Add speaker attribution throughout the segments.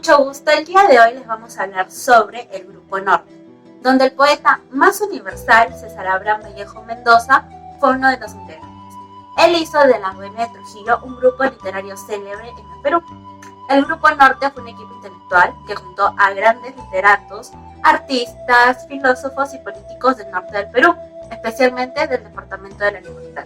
Speaker 1: mucho gusto. El día de hoy les vamos a hablar sobre el Grupo Norte, donde el poeta más universal, César Abraham Vallejo Mendoza, fue uno de los integrantes. Él hizo de la Bohemia de Trujillo un grupo literario célebre en el Perú. El Grupo Norte fue un equipo intelectual que juntó a grandes literatos, artistas, filósofos y políticos del norte del Perú, especialmente del Departamento de la Libertad.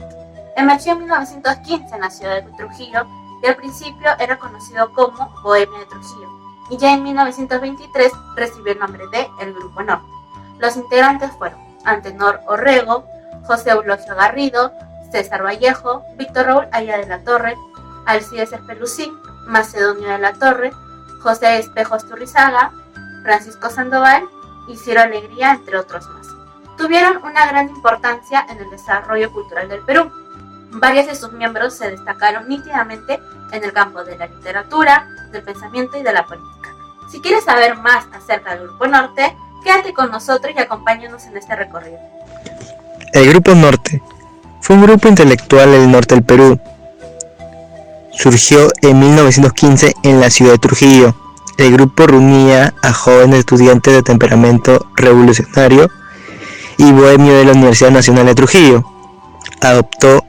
Speaker 1: Emergió en 1915 en la ciudad de Trujillo y al principio era conocido como Bohemia de Trujillo, y ya en 1923 recibió el nombre de El Grupo Norte. Los integrantes fueron Antenor Orrego, José Eulogio Garrido, César Vallejo, Víctor Raúl Aya de la Torre, Alcides Espelucín, Macedonio de la Torre, José Espejos Turrizaga, Francisco Sandoval y Ciro Alegría, entre otros más. Tuvieron una gran importancia en el desarrollo cultural del Perú. Varios de sus miembros se destacaron nítidamente en el campo de la literatura, del pensamiento y de la política. Si quieres saber más acerca del Grupo Norte, quédate con nosotros y acompáñanos en este recorrido.
Speaker 2: El Grupo Norte fue un grupo intelectual del norte del Perú. Surgió en 1915 en la ciudad de Trujillo. El grupo reunía a jóvenes estudiantes de temperamento revolucionario y bohemio de la Universidad Nacional de Trujillo. Adoptó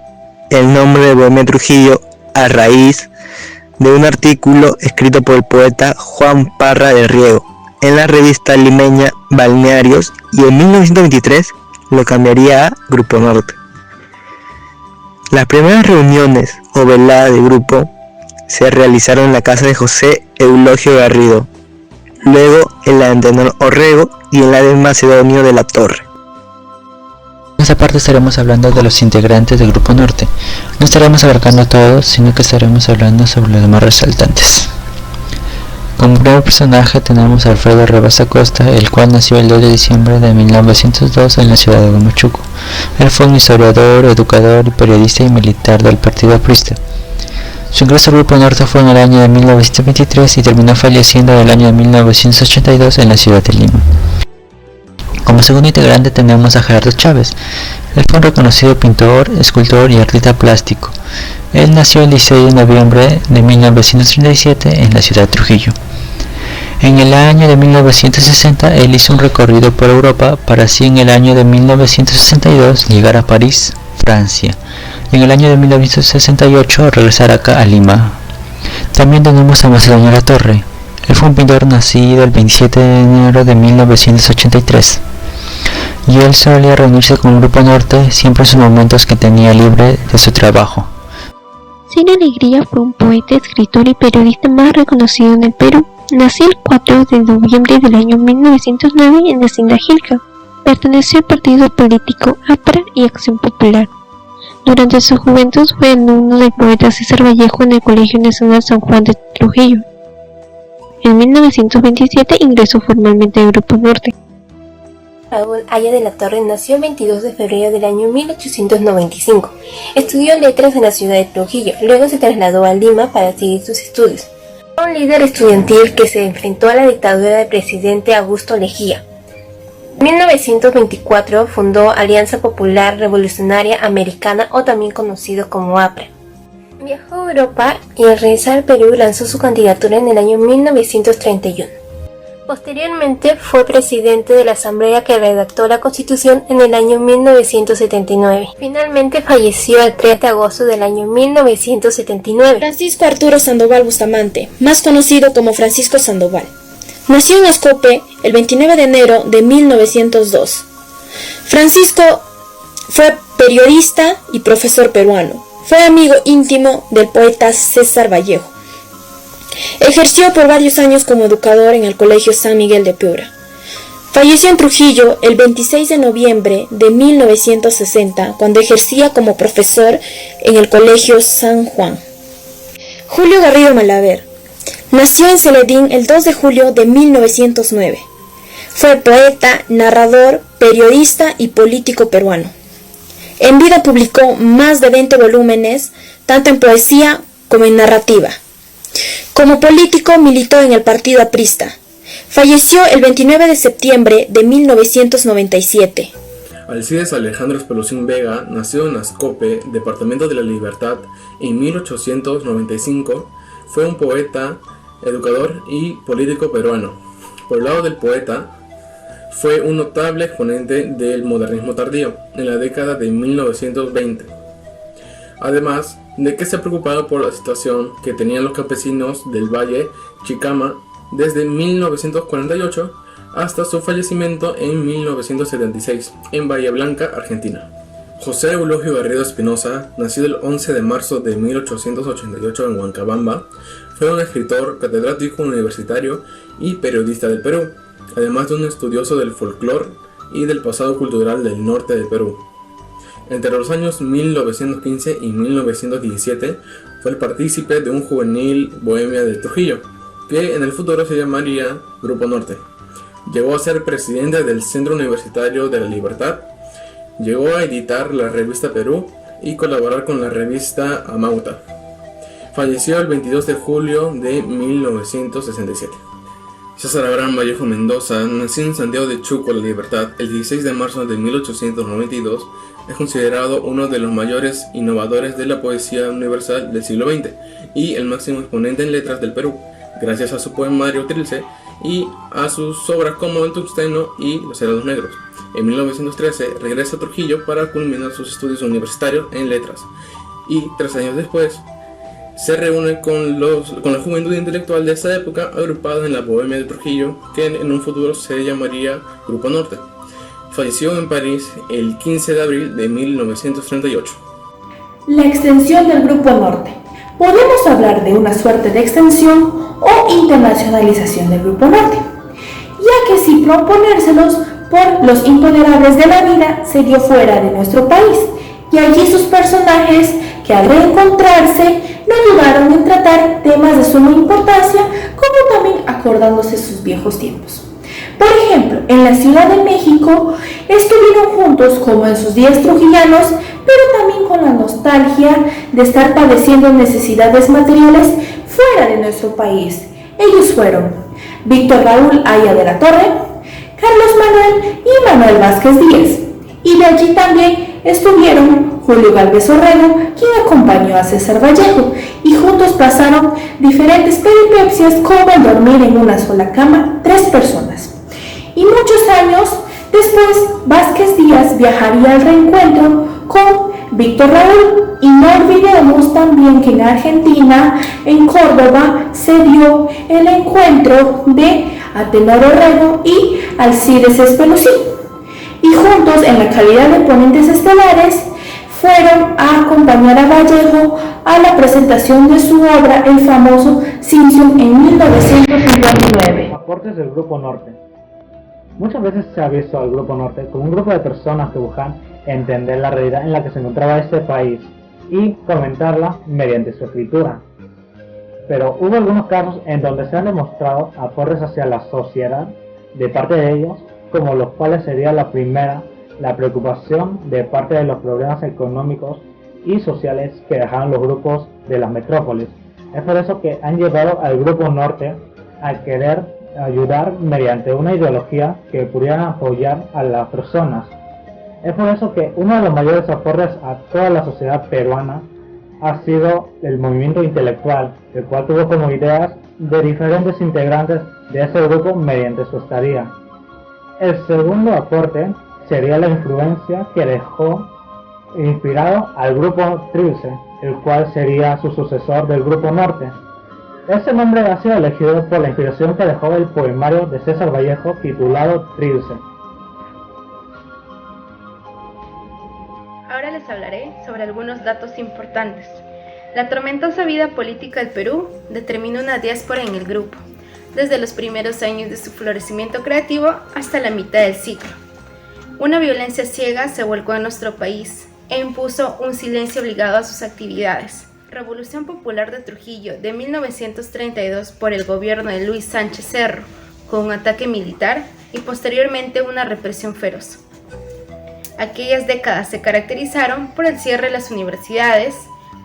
Speaker 2: el nombre de Bohemia de Trujillo a raíz de un artículo escrito por el poeta Juan Parra de Riego en la revista limeña Balnearios, y en 1923 lo cambiaría a Grupo Norte. Las primeras reuniones o veladas de grupo se realizaron en la casa de José Eulogio Garrido, luego en la de Antenor Orrego y en la de Macedonio de la Torre.
Speaker 3: En esta parte estaremos hablando de los integrantes del Grupo Norte. No estaremos abarcando a todos, sino que estaremos hablando sobre los más resaltantes. Como primer personaje tenemos a Alfredo Rivas Acosta, el cual nació el 2 de diciembre de 1902 en la ciudad de Huamachuco. Él fue un historiador, educador, periodista y militar del Partido Aprista. Su ingreso al Grupo Norte fue en el año de 1923 y terminó falleciendo en el año de 1982 en la ciudad de Lima. Como segundo integrante tenemos a Gerardo Chávez. Él fue un reconocido pintor, escultor y artista plástico. Él nació el 16 de noviembre de 1937 en la ciudad de Trujillo. En el año de 1960 él hizo un recorrido por Europa para así en el año de 1962 llegar a París, Francia, y en el año de 1968 regresar acá a Lima. También tenemos a Macedonio de la Torre. Él fue un pintor nacido el 27 de enero de 1983. Y él solía reunirse con el Grupo Norte siempre en sus momentos que tenía libre de su trabajo.
Speaker 4: Ciro Alegría fue un poeta, escritor y periodista más reconocido en el Perú. Nació el 4 de noviembre del año 1909 en la hacienda Gilca. Perteneció al partido político APRA y Acción Popular. Durante su juventud fue alumno del poeta César Vallejo en el Colegio Nacional San Juan de Trujillo. En 1927 ingresó formalmente al Grupo Norte.
Speaker 5: Raúl Aya de la Torre nació el 22 de febrero del año 1895. Estudió letras en la ciudad de Trujillo, luego se trasladó a Lima para seguir sus estudios. Fue un líder estudiantil que se enfrentó a la dictadura del presidente Augusto Leguía. En 1924 fundó Alianza Popular Revolucionaria Americana, o también conocido como APRA. Viajó a Europa y al regresar al Perú lanzó su candidatura en el año 1931. Posteriormente fue presidente de la asamblea que redactó la Constitución en el año 1979. Finalmente falleció el 3 de agosto del año 1979.
Speaker 6: Francisco Arturo Sandoval Bustamante, más conocido como Francisco Sandoval. Nació en Ascope el 29 de enero de 1902. Francisco fue periodista y profesor peruano. Fue amigo íntimo del poeta César Vallejo. Ejerció por varios años como educador en el Colegio San Miguel de Piura. Falleció en Trujillo el 26 de noviembre de 1960 cuando ejercía como profesor en el Colegio San Juan. Julio Garrido Malaver. Nació en Celedín el 2 de julio de 1909. Fue poeta, narrador, periodista y político peruano. En vida publicó más de 20 volúmenes, tanto en poesía como en narrativa. Como político militó en el Partido Aprista. Falleció el 29 de septiembre de 1997.
Speaker 7: Alcides Alejandro Espelucín Vega nació en Ascope, Departamento de la Libertad, en 1895. Fue un poeta, educador y político peruano. Por el lado del poeta, fue un notable exponente del modernismo tardío en la década de 1920. Además de que se preocupaba por la situación que tenían los campesinos del Valle Chicama desde 1948 hasta su fallecimiento en 1976 en Bahía Blanca, Argentina. José Eulogio Garrido Espinosa, nacido el 11 de marzo de 1888 en Huancabamba, fue un escritor, catedrático universitario y periodista del Perú, además de un estudioso del folclore y del pasado cultural del norte del Perú. Entre los años 1915 y 1917 fue el partícipe de un juvenil bohemia de Trujillo, que en el futuro se llamaría Grupo Norte. Llegó a ser presidente del Centro Universitario de la Libertad, llegó a editar la revista Perú y colaborar con la revista Amauta. Falleció el 22 de julio de 1967. César Abraham Vallejo Mendoza nació en Santiago de Chuco, La Libertad, el 16 de marzo de 1892. Es considerado uno de los mayores innovadores de la poesía universal del siglo XX y el máximo exponente en letras del Perú, gracias a su poemario Trilce y a sus obras como El Tungsteno y Los Helados Negros. En 1913 regresa a Trujillo para culminar sus estudios universitarios en letras y 3 años después se reúne con la juventud intelectual de esa época agrupada en la Bohemia de Trujillo, que en un futuro se llamaría Grupo Norte. Falleció en París el 15 de abril de 1938.
Speaker 8: La extensión del Grupo Norte. Podemos hablar de una suerte de extensión o internacionalización del Grupo Norte, ya que si proponérselos por los intolerables de la vida se dio fuera de nuestro país, y allí sus personajes, que al reencontrarse no dudaron en tratar temas de suma importancia, como también acordándose sus viejos tiempos. Por ejemplo, en la Ciudad de México estuvieron juntos como en sus días trujillanos, pero también con la nostalgia de estar padeciendo necesidades materiales fuera de nuestro país. Ellos fueron Víctor Raúl Aya de la Torre, Carlos Manuel y Manuel Vázquez Díaz, y de allí también estuvieron Julio Galvez Orrego, quien acompañó a César Vallejo, y juntos pasaron diferentes peripecias como el dormir en una sola cama 3 personas. Y muchos años después, Vázquez Díaz viajaría al reencuentro con Víctor Raúl, y no olvidemos también que en Argentina, en Córdoba, se dio el encuentro de Atenor Orrego y Alcides Espelosín, y juntos en la calidad de ponentes estelares fueron a acompañar a Vallejo a la presentación de su obra, el famoso Simpson, en 1959.
Speaker 9: Aportes del Grupo Norte. Muchas veces se ha visto al Grupo Norte como un grupo de personas que buscan entender la realidad en la que se encontraba este país y comentarla mediante su escritura. Pero hubo algunos casos en donde se han demostrado aportes hacia la sociedad de parte de ellos, como los cuales sería la primera, la preocupación de parte de los problemas económicos y sociales que dejaban los grupos de las metrópolis. Es por eso que han llevado al Grupo Norte a querer ayudar mediante una ideología que pudiera apoyar a las personas. Es por eso que uno de los mayores aportes a toda la sociedad peruana ha sido el movimiento intelectual, el cual tuvo como ideas de diferentes integrantes de ese grupo mediante su estadía. El segundo aporte sería la influencia que dejó inspirado al grupo Trilce, el cual sería su sucesor del Grupo Norte. Este nombre ha sido elegido por la inspiración que dejó el poemario de César Vallejo titulado Trilce.
Speaker 10: Ahora les hablaré sobre algunos datos importantes. La tormentosa vida política del Perú determinó una diáspora en el grupo, desde los primeros años de su florecimiento creativo hasta la mitad del siglo. Una violencia ciega se volcó en nuestro país e impuso un silencio obligado a sus actividades. Revolución Popular de Trujillo de 1932 por el gobierno de Luis Sánchez Cerro, con un ataque militar y posteriormente una represión feroz. Aquellas décadas se caracterizaron por el cierre de las universidades,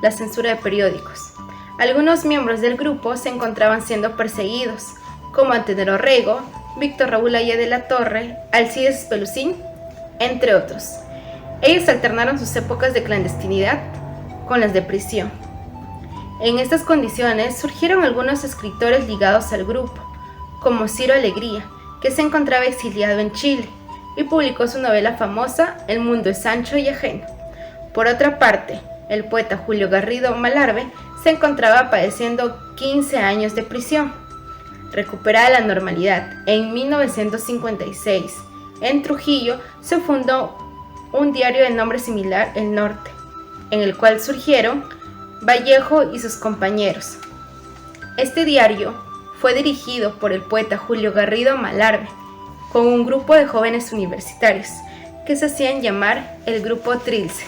Speaker 10: la censura de periódicos. Algunos miembros del grupo se encontraban siendo perseguidos, como Atenor Orrego, Víctor Raúl Aya de la Torre, Alcides Espelosín, entre otros. Ellos alternaron sus épocas de clandestinidad con las de prisión. En estas condiciones surgieron algunos escritores ligados al grupo, como Ciro Alegría, que se encontraba exiliado en Chile y publicó su novela famosa El mundo es ancho y ajeno. Por otra parte, el poeta Julio Garrido Malarbe se encontraba padeciendo 15 años de prisión. Recuperada la normalidad, en 1956, en Trujillo se fundó un diario de nombre similar, El Norte, en el cual surgieron Vallejo y sus compañeros. Este diario fue dirigido por el poeta Julio Garrido Malarbe, con un grupo de jóvenes universitarios, que se hacían llamar el Grupo Trilce.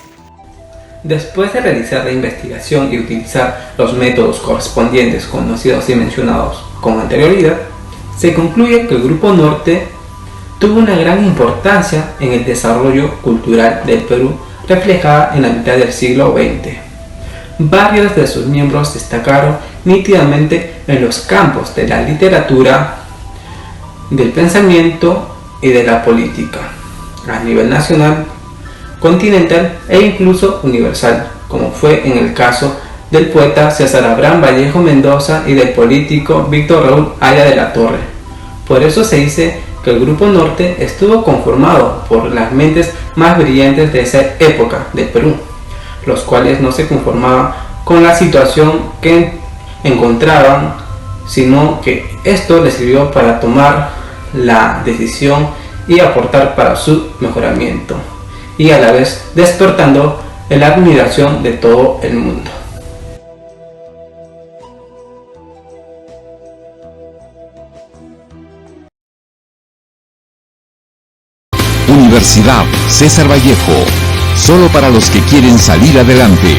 Speaker 11: Después de realizar la investigación y utilizar los métodos correspondientes conocidos y mencionados con anterioridad, se concluye que el Grupo Norte tuvo una gran importancia en el desarrollo cultural del Perú, reflejada en la mitad del siglo XX. Varios de sus miembros destacaron nítidamente en los campos de la literatura, del pensamiento y de la política, a nivel nacional, continental e incluso universal, como fue en el caso del poeta César Abraham Vallejo Mendoza y del político Víctor Raúl Haya de la Torre. Por eso se dice que el Grupo Norte estuvo conformado por las mentes más brillantes de esa época del Perú, los cuales no se conformaban con la situación que encontraban, sino que esto les sirvió para tomar la decisión y aportar para su mejoramiento, y a la vez despertando la admiración de todo el mundo.
Speaker 12: Universidad César Vallejo, solo para los que quieren salir adelante.